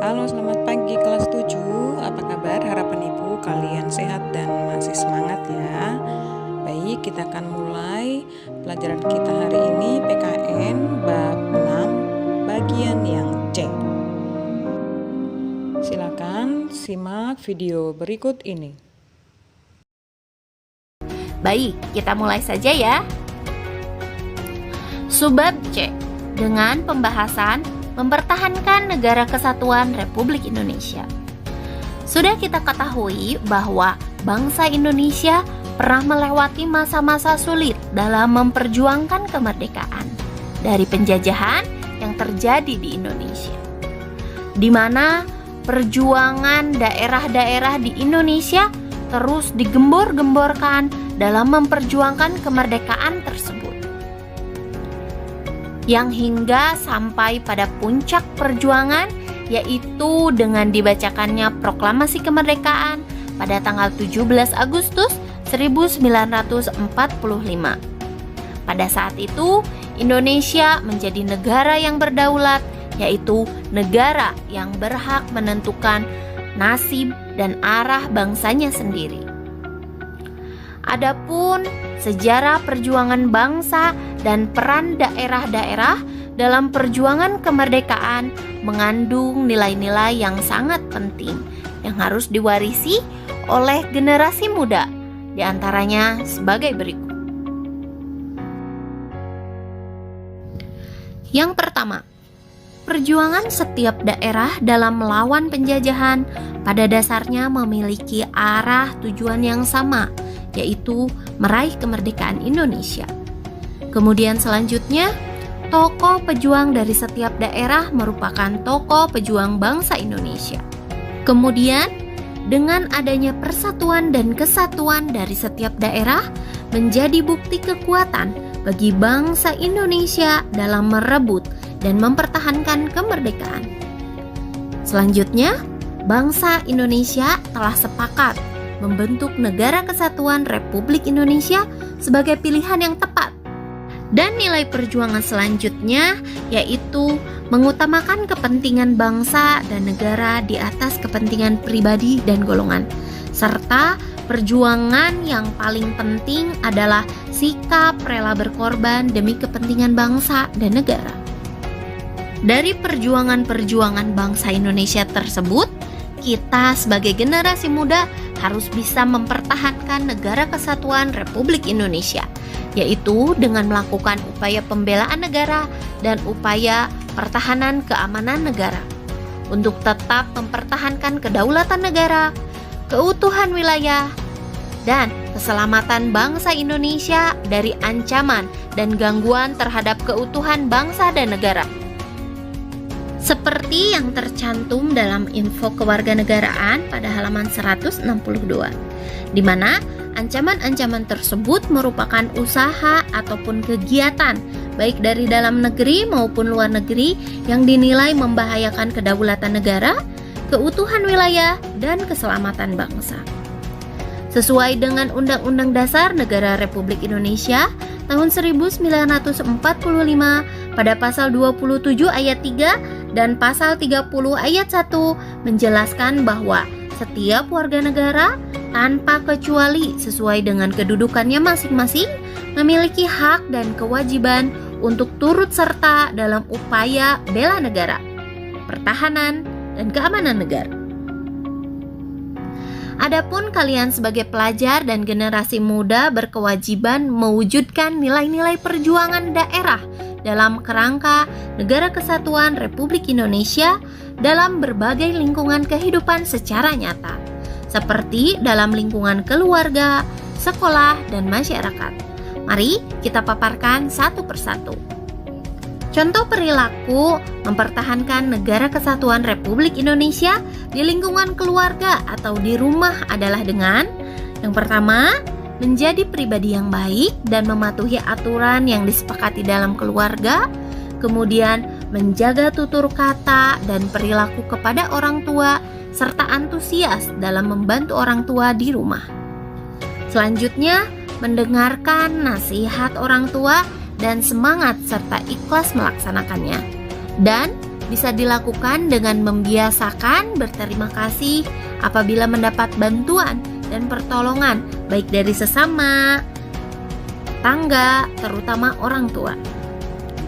Halo, selamat pagi kelas 7. Apa kabar? Harapan Ibu kalian sehat dan masih semangat ya. Baik, kita akan mulai pelajaran kita hari ini PKN bab 6 bagian yang C. Silakan simak video berikut ini. Baik, kita mulai saja ya. Subbab C, dengan pembahasan mempertahankan negara kesatuan Republik Indonesia. Sudah kita ketahui bahwa bangsa Indonesia pernah melewati masa-masa sulit dalam memperjuangkan kemerdekaan dari penjajahan yang terjadi di Indonesia, di mana perjuangan daerah-daerah di Indonesia terus digembor-gemborkan dalam memperjuangkan kemerdekaan tersebut, yang hingga sampai pada puncak perjuangan, yaitu dengan dibacakannya proklamasi kemerdekaan pada tanggal 17 Agustus 1945. Pada saat itu, Indonesia menjadi negara yang berdaulat, yaitu negara yang berhak menentukan nasib dan arah bangsanya sendiri. Adapun sejarah perjuangan bangsa dan peran daerah-daerah dalam perjuangan kemerdekaan mengandung nilai-nilai yang sangat penting yang harus diwarisi oleh generasi muda, di antaranya sebagai berikut. Yang pertama, perjuangan setiap daerah dalam melawan penjajahan pada dasarnya memiliki arah tujuan yang sama, yaitu meraih kemerdekaan Indonesia. Kemudian selanjutnya, tokoh pejuang dari setiap daerah merupakan tokoh pejuang bangsa Indonesia. Kemudian, dengan adanya persatuan dan kesatuan dari setiap daerah menjadi bukti kekuatan bagi bangsa Indonesia dalam merebut dan mempertahankan kemerdekaan. Selanjutnya, bangsa Indonesia telah sepakat membentuk Negara Kesatuan Republik Indonesia sebagai pilihan yang tepat. Dan nilai perjuangan selanjutnya yaitu mengutamakan kepentingan bangsa dan negara di atas kepentingan pribadi dan golongan. Serta perjuangan yang paling penting adalah sikap rela berkorban demi kepentingan bangsa dan negara. Dari perjuangan-perjuangan bangsa Indonesia tersebut, kita sebagai generasi muda harus bisa mempertahankan Negara Kesatuan Republik Indonesia, yaitu dengan melakukan upaya pembelaan negara dan upaya pertahanan keamanan negara untuk tetap mempertahankan kedaulatan negara, keutuhan wilayah, dan keselamatan bangsa Indonesia dari ancaman dan gangguan terhadap keutuhan bangsa dan negara. Seperti yang tercantum dalam info kewarganegaraan pada halaman 162, di mana ancaman-ancaman tersebut merupakan usaha ataupun kegiatan baik dari dalam negeri maupun luar negeri yang dinilai membahayakan kedaulatan negara, keutuhan wilayah, dan keselamatan bangsa. Sesuai dengan Undang-Undang Dasar Negara Republik Indonesia tahun 1945 pada pasal 27 ayat 3 dan pasal 30 ayat 1 menjelaskan bahwa setiap warga negara tanpa kecuali sesuai dengan kedudukannya masing-masing memiliki hak dan kewajiban untuk turut serta dalam upaya bela negara, pertahanan, dan keamanan negara. Adapun kalian sebagai pelajar dan generasi muda berkewajiban mewujudkan nilai-nilai perjuangan daerah dalam kerangka Negara Kesatuan Republik Indonesia dalam berbagai lingkungan kehidupan secara nyata, seperti dalam lingkungan keluarga, sekolah, dan masyarakat. Mari kita paparkan satu persatu. Contoh perilaku mempertahankan Negara Kesatuan Republik Indonesia di lingkungan keluarga atau di rumah adalah dengan yang pertama, menjadi pribadi yang baik dan mematuhi aturan yang disepakati dalam keluarga, kemudian menjaga tutur kata dan perilaku kepada orang tua, serta antusias dalam membantu orang tua di rumah. Selanjutnya, mendengarkan nasihat orang tua dan semangat serta ikhlas melaksanakannya. Dan bisa dilakukan dengan membiasakan berterima kasih apabila mendapat bantuan dan pertolongan, baik dari sesama, tangga, terutama orang tua.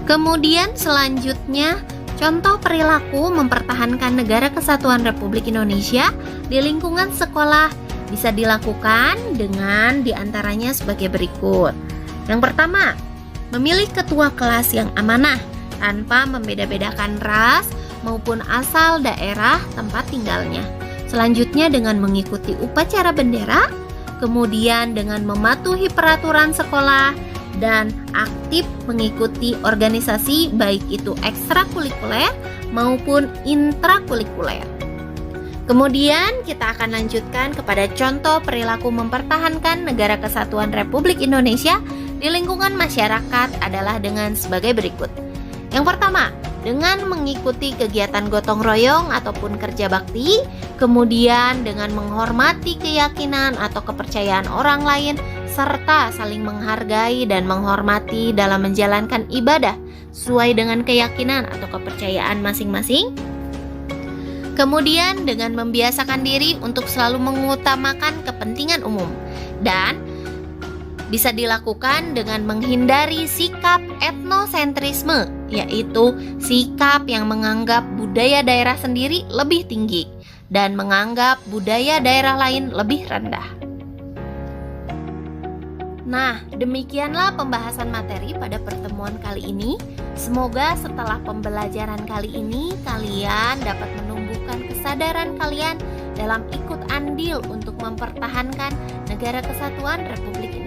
Kemudian selanjutnya, contoh perilaku mempertahankan Negara Kesatuan Republik Indonesia di lingkungan sekolah bisa dilakukan dengan diantaranya sebagai berikut. Yang pertama, memilih ketua kelas yang amanah tanpa membeda-bedakan ras maupun asal daerah tempat tinggalnya. Selanjutnya dengan mengikuti upacara bendera, kemudian dengan mematuhi peraturan sekolah, dan aktif mengikuti organisasi baik itu ekstrakurikuler maupun intrakurikuler. Kemudian kita akan lanjutkan kepada contoh perilaku mempertahankan Negara Kesatuan Republik Indonesia di lingkungan masyarakat adalah dengan sebagai berikut. Yang pertama, dengan mengikuti kegiatan gotong royong ataupun kerja bakti, kemudian dengan menghormati keyakinan atau kepercayaan orang lain, serta saling menghargai dan menghormati dalam menjalankan ibadah sesuai dengan keyakinan atau kepercayaan masing-masing. Kemudian dengan membiasakan diri untuk selalu mengutamakan kepentingan umum, dan bisa dilakukan dengan menghindari sikap etnosentrisme, yaitu sikap yang menganggap budaya daerah sendiri lebih tinggi dan menganggap budaya daerah lain lebih rendah. Nah, demikianlah pembahasan materi pada pertemuan kali ini. Semoga setelah pembelajaran kali ini kalian dapat menumbuhkan kesadaran kalian dalam ikut andil untuk mempertahankan Negara Kesatuan Republik Indonesia.